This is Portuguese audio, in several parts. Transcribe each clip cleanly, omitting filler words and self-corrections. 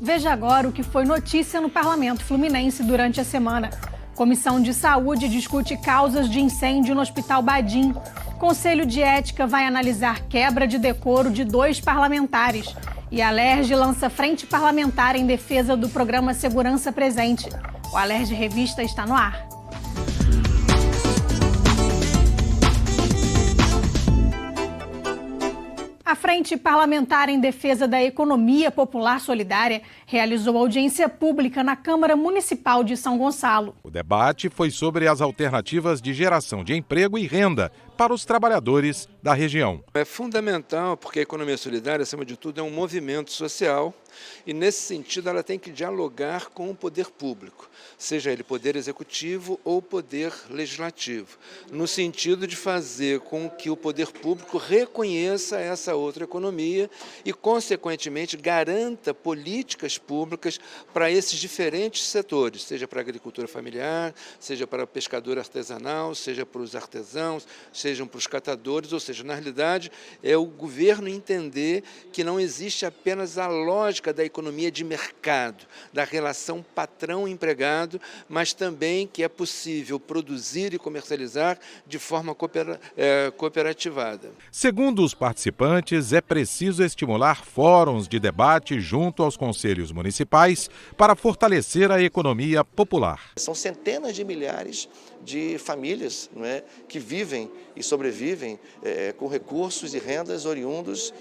Veja agora o que foi notícia no Parlamento Fluminense durante a semana. Comissão de Saúde discute causas de incêndio no Hospital Badim. Conselho de Ética vai analisar quebra de decoro de 2 parlamentares. E a Alerj lança frente parlamentar em defesa do programa Segurança Presente. O Alerj Revista está no ar. A Frente Parlamentar em Defesa da Economia Popular Solidária realizou audiência pública na Câmara Municipal de São Gonçalo. O debate foi sobre as alternativas de geração de emprego e renda para os trabalhadores da região. É fundamental porque a economia solidária, acima de tudo, é um movimento social e, nesse sentido, ela tem que dialogar com o poder público, seja ele poder executivo ou poder legislativo, no sentido de fazer com que o poder público reconheça essa outra economia e, consequentemente, garanta políticas públicas para esses diferentes setores, seja para a agricultura familiar, seja para o pescador artesanal, seja para os artesãos, sejam para os catadores, ou seja, na realidade, é o governo entender que não existe apenas a lógica da economia de mercado, da relação patrão-empregado, mas também que é possível produzir e comercializar de forma cooperativada. Segundo os participantes, é preciso estimular fóruns de debate junto aos conselhos municipais para fortalecer a economia popular. São centenas de milhares de famílias, não é, que vivem e sobrevivem com recursos e rendas oriundos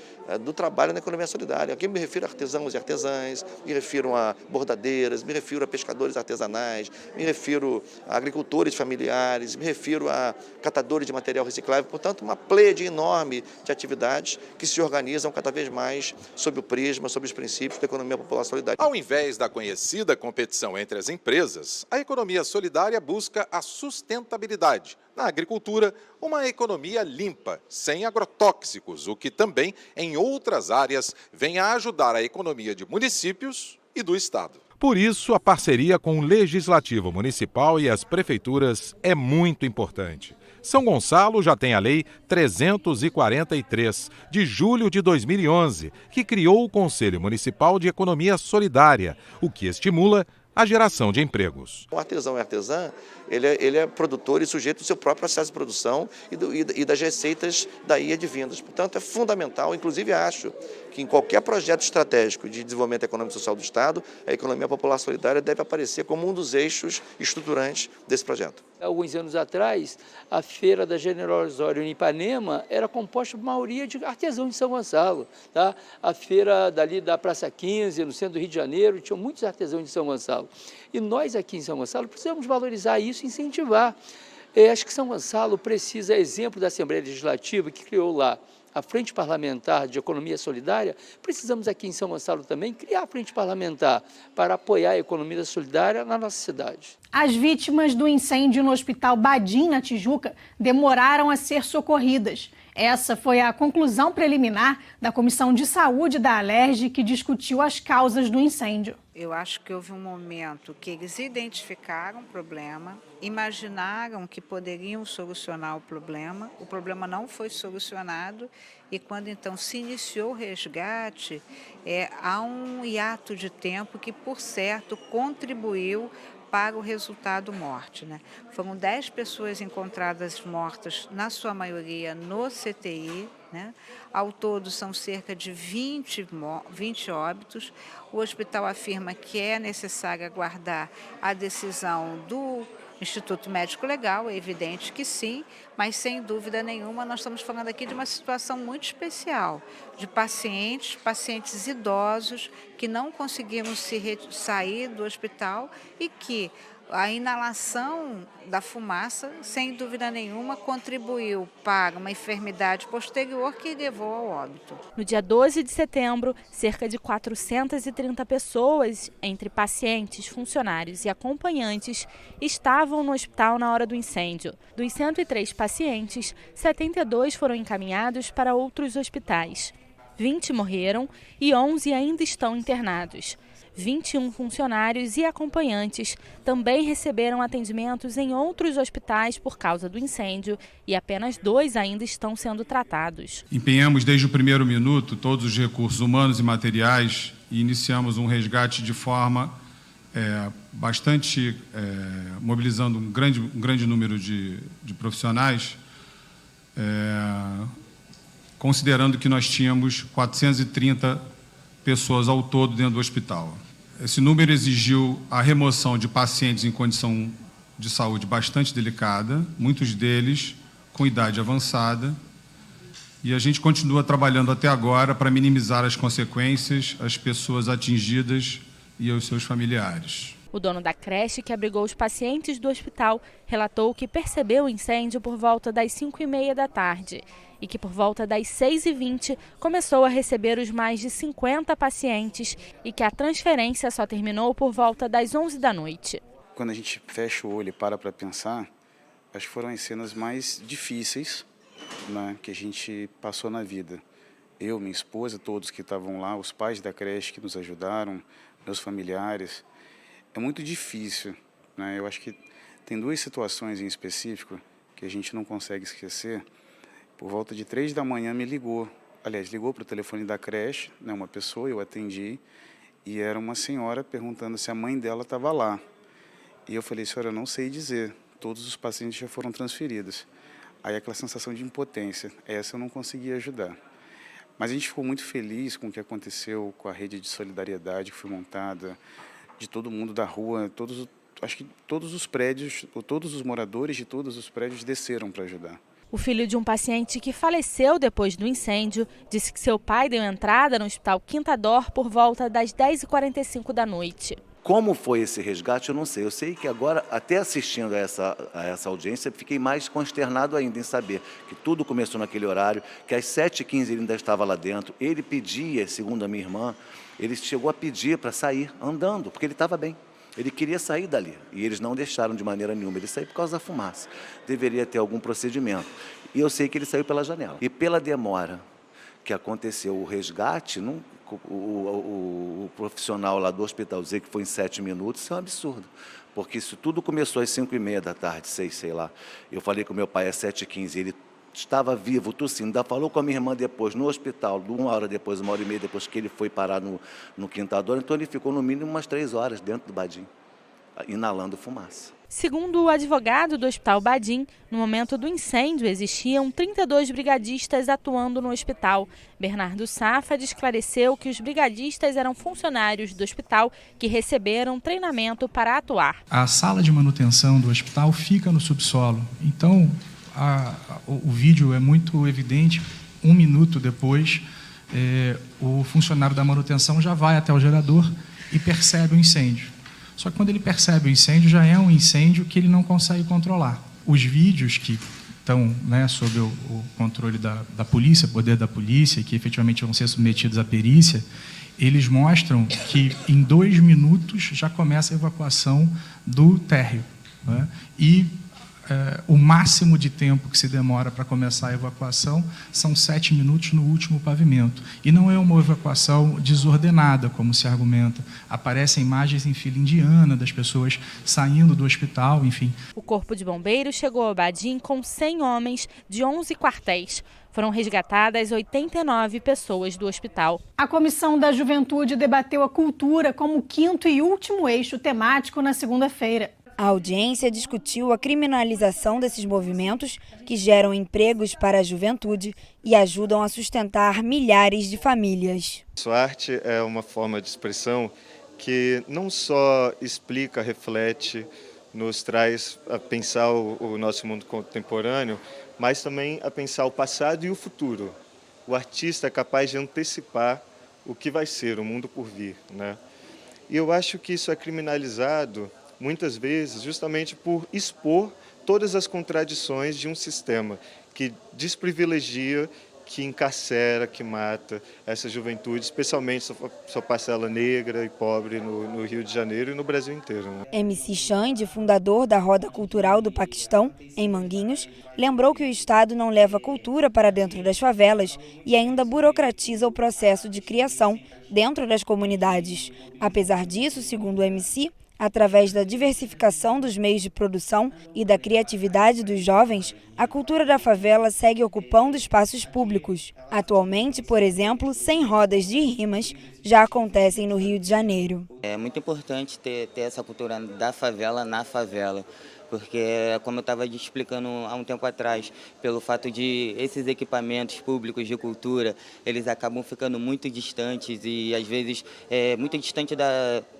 do trabalho na economia solidária. Aqui me refiro a artesãos e artesãs, me refiro a bordadeiras, me refiro a pescadores artesanais, me refiro a agricultores familiares, me refiro a catadores de material reciclável. Portanto, uma pleiade enorme de atividades que se organizam cada vez mais sob o prisma, sob os princípios da economia popular solidária. Ao invés da conhecida competição entre as empresas, a economia solidária busca a sustentabilidade. Na agricultura, uma economia limpa, sem agrotóxicos, o que também, em outras áreas, vem a ajudar a economia de municípios e do Estado. Por isso, a parceria com o Legislativo Municipal e as prefeituras é muito importante. São Gonçalo já tem a Lei 343, de julho de 2011, que criou o Conselho Municipal de Economia Solidária, o que estimula a geração de empregos. O artesão e artesã, ele é produtor e sujeito do seu próprio processo de produção e das receitas daí advindas. Portanto, é fundamental, inclusive acho que em qualquer projeto estratégico de desenvolvimento econômico e social do Estado, a economia popular solidária deve aparecer como um dos eixos estruturantes desse projeto. Alguns anos atrás, a Feira da General Osório em Ipanema era composta por maioria de artesãos de São Gonçalo. Tá? A feira dali da Praça 15, no centro do Rio de Janeiro, tinha muitos artesãos de São Gonçalo. E nós aqui em São Gonçalo precisamos valorizar isso e incentivar. Acho que São Gonçalo precisa, exemplo da Assembleia Legislativa, que criou lá a Frente Parlamentar de Economia Solidária, precisamos aqui em São Gonçalo também criar a Frente Parlamentar para apoiar a economia solidária na nossa cidade. As vítimas do incêndio no Hospital Badim, na Tijuca, demoraram a ser socorridas. Essa foi a conclusão preliminar da Comissão de Saúde da Alerj, que discutiu as causas do incêndio. Eu acho que houve um momento que eles identificaram o problema, imaginaram que poderiam solucionar o problema não foi solucionado e quando então se iniciou o resgate, há um hiato de tempo que, por certo, contribuiu para o resultado morte. Né? Foram 10 pessoas encontradas mortas, na sua maioria no CTI. Né? Ao todo, são cerca de 20 óbitos. O hospital afirma que é necessário aguardar a decisão do Instituto Médico Legal, é evidente que sim, mas sem dúvida nenhuma nós estamos falando aqui de uma situação muito especial, de pacientes idosos que não conseguiram sair do hospital e que a inalação da fumaça, sem dúvida nenhuma, contribuiu para uma enfermidade posterior que levou ao óbito. No dia 12 de setembro, cerca de 430 pessoas, entre pacientes, funcionários e acompanhantes, estavam no hospital na hora do incêndio. Dos 103 pacientes, 72 foram encaminhados para outros hospitais. 20 morreram e 11 ainda estão internados. 21 funcionários e acompanhantes também receberam atendimentos em outros hospitais por causa do incêndio e apenas 2 ainda estão sendo tratados. Empenhamos desde o primeiro minuto todos os recursos humanos e materiais e iniciamos um resgate de forma mobilizando um grande número de profissionais, considerando que nós tínhamos 430 pessoas ao todo dentro do hospital. Esse número exigiu a remoção de pacientes em condição de saúde bastante delicada, muitos deles com idade avançada, e a gente continua trabalhando até agora para minimizar as consequências às pessoas atingidas e aos seus familiares. O dono da creche que abrigou os pacientes do hospital relatou que percebeu o incêndio por volta das 5h30 da tarde e que por volta das 6h20 começou a receber os mais de 50 pacientes e que a transferência só terminou por volta das 11 da noite. Quando a gente fecha o olho e para pensar, acho que foram as cenas mais difíceis, né, que a gente passou na vida. Eu, minha esposa, todos que estavam lá, os pais da creche que nos ajudaram, meus familiares. É muito difícil, né? Eu acho que tem 2 situações em específico que a gente não consegue esquecer. Por volta de 3 da manhã me ligou, ligou para o telefone da creche, né, uma pessoa, eu atendi, e era uma senhora perguntando se a mãe dela estava lá. E eu falei, senhora, eu não sei dizer, todos os pacientes já foram transferidos. Aí aquela sensação de impotência, essa eu não consegui ajudar. Mas a gente ficou muito feliz com o que aconteceu, com a rede de solidariedade que foi montada, de todo mundo da rua, acho que todos os prédios, todos os moradores de todos os prédios desceram para ajudar. O filho de um paciente que faleceu depois do incêndio disse que seu pai deu entrada no Hospital Quinta D'Or por volta das 10h45 da noite. Como foi esse resgate, eu não sei. Eu sei que agora, até assistindo a essa audiência, fiquei mais consternado ainda em saber que tudo começou naquele horário, que às 7h15 ele ainda estava lá dentro. Ele pedia, segundo a minha irmã, ele chegou a pedir para sair andando, porque ele estava bem. Ele queria sair dali e eles não deixaram de maneira nenhuma. Ele saiu por causa da fumaça. Deveria ter algum procedimento. E eu sei que ele saiu pela janela. E pela demora que aconteceu o resgate, o profissional lá do hospital dizer que foi em 7 minutos, isso é um absurdo. Porque isso tudo começou às 5h30 da tarde, 6, sei lá. Eu falei com meu pai às 7h15, ele estava vivo, tossindo, ainda falou com a minha irmã depois, no hospital, 1 hora depois, 1h30 depois que ele foi parar no Quinta D'Or, então ele ficou no mínimo umas 3 horas dentro do Badim, inalando fumaça. Segundo o advogado do Hospital Badim, no momento do incêndio existiam 32 brigadistas atuando no hospital. Bernardo Safad esclareceu que os brigadistas eram funcionários do hospital que receberam treinamento para atuar. A sala de manutenção do hospital fica no subsolo, então o vídeo é muito evidente. 1 minuto depois, o funcionário da manutenção já vai até o gerador e percebe o incêndio. Só que quando ele percebe o incêndio, já é um incêndio que ele não consegue controlar. Os vídeos que estão, né, sob o controle da polícia, poder da polícia, que efetivamente vão ser submetidos à perícia, eles mostram que em 2 minutos já começa a evacuação do térreo, né? E o máximo de tempo que se demora para começar a evacuação são 7 minutos no último pavimento. E não é uma evacuação desordenada, como se argumenta. Aparecem imagens em fila indiana das pessoas saindo do hospital, enfim. O Corpo de Bombeiros chegou ao Badim com 100 homens de 11 quartéis. Foram resgatadas 89 pessoas do hospital. A Comissão da Juventude debateu a cultura como 5º e último eixo temático na segunda-feira. A audiência discutiu a criminalização desses movimentos que geram empregos para a juventude e ajudam a sustentar milhares de famílias. A arte é uma forma de expressão que não só explica, reflete, nos traz a pensar o nosso mundo contemporâneo, mas também a pensar o passado e o futuro. O artista é capaz de antecipar o que vai ser, o mundo por vir, né? E eu acho que isso é criminalizado muitas vezes justamente por expor todas as contradições de um sistema que desprivilegia, que encarcera, que mata essa juventude, especialmente sua parcela negra e pobre no Rio de Janeiro e no Brasil inteiro. Né? MC Chand, fundador da Roda Cultural do Paquistão, em Manguinhos, lembrou que o Estado não leva a cultura para dentro das favelas e ainda burocratiza o processo de criação dentro das comunidades. Apesar disso, segundo o MC, através da diversificação dos meios de produção e da criatividade dos jovens, a cultura da favela segue ocupando espaços públicos. Atualmente, por exemplo, 100 rodas de rimas já acontecem no Rio de Janeiro. É muito importante ter essa cultura da favela na favela. Porque, como eu estava explicando há um tempo atrás, pelo fato de esses equipamentos públicos de cultura, eles acabam ficando muito distantes e, às vezes, muito distante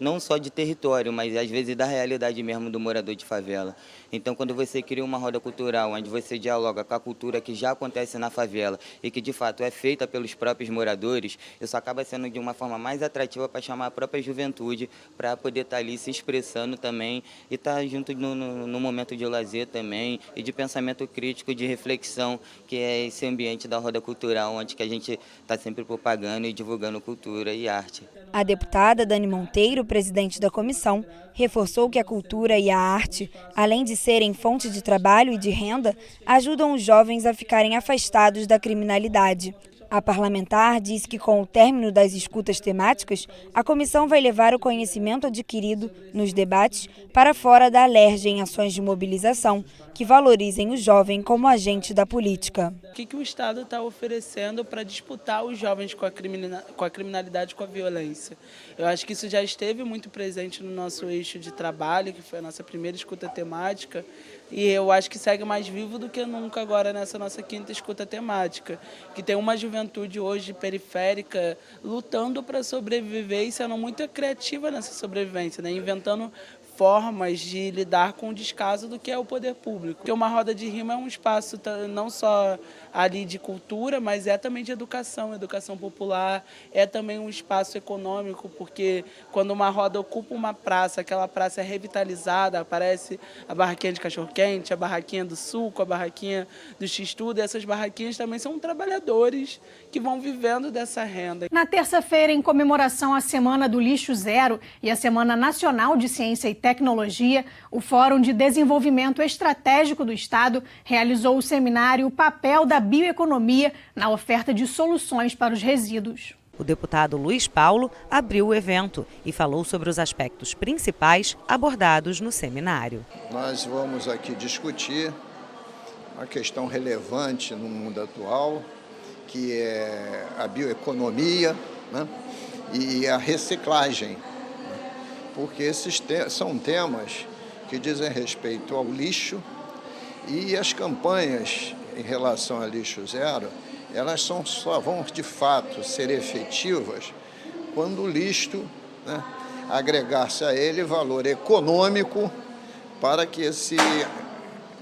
não só de território, mas, às vezes, da realidade mesmo do morador de favela. Então, quando você cria uma roda cultural, onde você dialoga com a cultura que já acontece na favela e que, de fato, é feita pelos próprios moradores, isso acaba sendo de uma forma mais atrativa para chamar a própria juventude para poder estar ali se expressando também e estar junto no momento de lazer também e de pensamento crítico, de reflexão, que é esse ambiente da roda cultural, onde que a gente está sempre propagando e divulgando cultura e arte. A deputada Dani Monteiro, presidente da comissão, reforçou que a cultura e a arte, além de serem fonte de trabalho e de renda, ajudam os jovens a ficarem afastados da criminalidade. A parlamentar disse que, com o término das escutas temáticas, a comissão vai levar o conhecimento adquirido nos debates para fora da alerj em ações de mobilização que valorizem o jovem como agente da política. O que o Estado está oferecendo para disputar os jovens com a criminalidade, com a violência? Eu acho que isso já esteve muito presente no nosso eixo de trabalho, que foi a nossa primeira escuta temática, e eu acho que segue mais vivo do que nunca agora nessa nossa quinta escuta temática, que tem uma juventude hoje periférica lutando para sobreviver e sendo muito criativa nessa sobrevivência, né? Inventando formas de lidar com o descaso do que é o poder público. Porque uma roda de rima é um espaço não só ali de cultura, mas é também de educação popular, é também um espaço econômico, porque quando uma roda ocupa uma praça, aquela praça é revitalizada, aparece a barraquinha de cachorro-quente, a barraquinha do suco, a barraquinha do x-tudo, e essas barraquinhas também são trabalhadores que vão vivendo dessa renda. Na terça-feira, em comemoração à Semana do Lixo Zero e à Semana Nacional de Ciência e Tecnologia, o Fórum de Desenvolvimento Estratégico do Estado realizou o seminário O Papel da Bioeconomia na Oferta de Soluções para os Resíduos. O deputado Luiz Paulo abriu o evento e falou sobre os aspectos principais abordados no seminário. Nós vamos aqui discutir uma questão relevante no mundo atual, que é a bioeconomia, né, e a reciclagem, porque esses são temas que dizem respeito ao lixo e as campanhas em relação a lixo zero, elas só vão de fato ser efetivas quando o lixo, né, agregar-se a ele valor econômico para que esse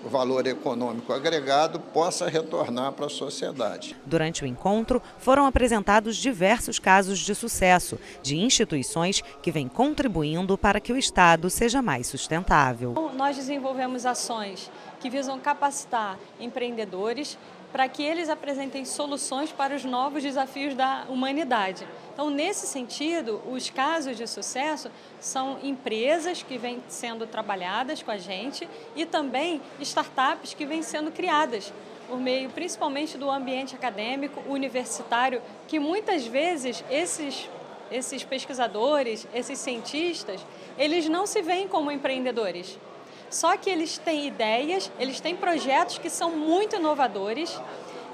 valor econômico agregado possa retornar para a sociedade. Durante o encontro, foram apresentados diversos casos de sucesso de instituições que vêm contribuindo para que o Estado seja mais sustentável. Nós desenvolvemos ações que visam capacitar empreendedores para que eles apresentem soluções para os novos desafios da humanidade. Então, nesse sentido, os casos de sucesso são empresas que vêm sendo trabalhadas com a gente e também startups que vêm sendo criadas por meio principalmente do ambiente acadêmico, universitário, que muitas vezes esses pesquisadores, esses cientistas, eles não se veem como empreendedores. Só que eles têm ideias, eles têm projetos que são muito inovadores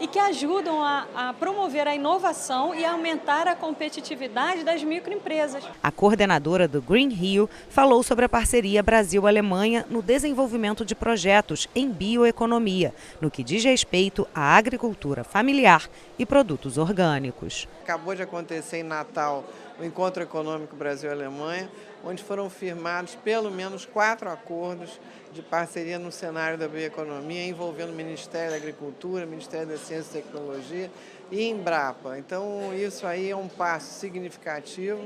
e que ajudam a promover a inovação e a aumentar a competitividade das microempresas. A coordenadora do Green Rio falou sobre a parceria Brasil-Alemanha no desenvolvimento de projetos em bioeconomia, no que diz respeito à agricultura familiar e produtos orgânicos. Acabou de acontecer em Natal o Encontro Econômico Brasil-Alemanha, onde foram firmados pelo menos 4 acordos de parceria no cenário da bioeconomia, envolvendo o Ministério da Agricultura, o Ministério da Ciência e Tecnologia e Embrapa. Então, isso aí é um passo significativo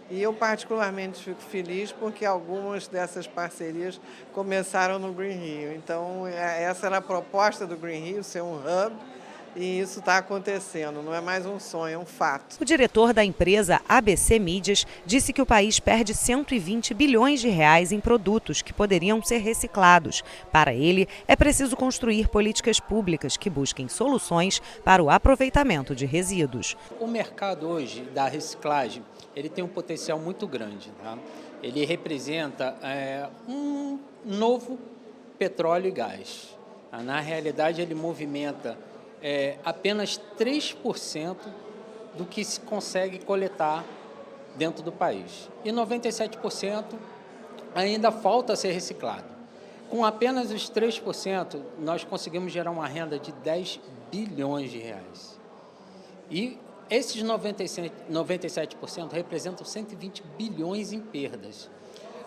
e eu particularmente fico feliz porque algumas dessas parcerias começaram no Green Rio. Então, essa era a proposta do Green Rio, ser um hub E isso está acontecendo, não é mais um sonho, é um fato. O diretor da empresa ABC Mídias disse que o país perde 120 bilhões de reais em produtos que poderiam ser reciclados. Para ele, é preciso construir políticas públicas que busquem soluções para o aproveitamento de resíduos. O mercado hoje da reciclagem, ele tem um potencial muito grande, tá? Ele representa um novo petróleo e gás. Na realidade, ele movimenta apenas 3% do que se consegue coletar dentro do país. E 97% ainda falta ser reciclado. Com apenas os 3%, nós conseguimos gerar uma renda de 10 bilhões de reais. E esses 97% representam 120 bilhões em perdas.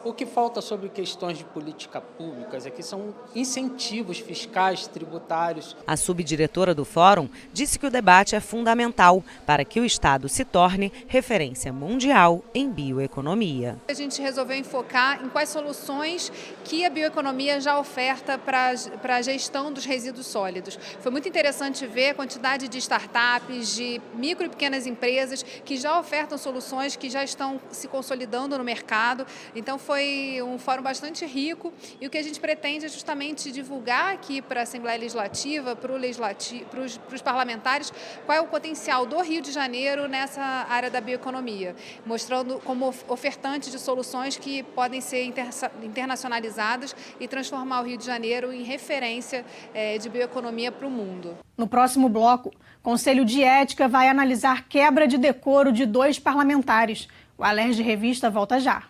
O que falta sobre questões de política públicas aqui são incentivos fiscais, tributários. A subdiretora do Fórum disse que o debate é fundamental para que o Estado se torne referência mundial em bioeconomia. A gente resolveu enfocar em quais soluções que a bioeconomia já oferta para a gestão dos resíduos sólidos. Foi muito interessante ver a quantidade de startups, de micro e pequenas empresas que já ofertam soluções que já estão se consolidando no mercado. Então foi um fórum bastante rico e o que a gente pretende é justamente divulgar aqui para a Assembleia Legislativa, para os parlamentares, qual é o potencial do Rio de Janeiro nessa área da bioeconomia, mostrando como ofertante de soluções que podem ser internacionalizadas e transformar o Rio de Janeiro em referência de bioeconomia para o mundo. No próximo bloco, o Conselho de Ética vai analisar quebra de decoro de 2 parlamentares. O Alerj Revista volta já.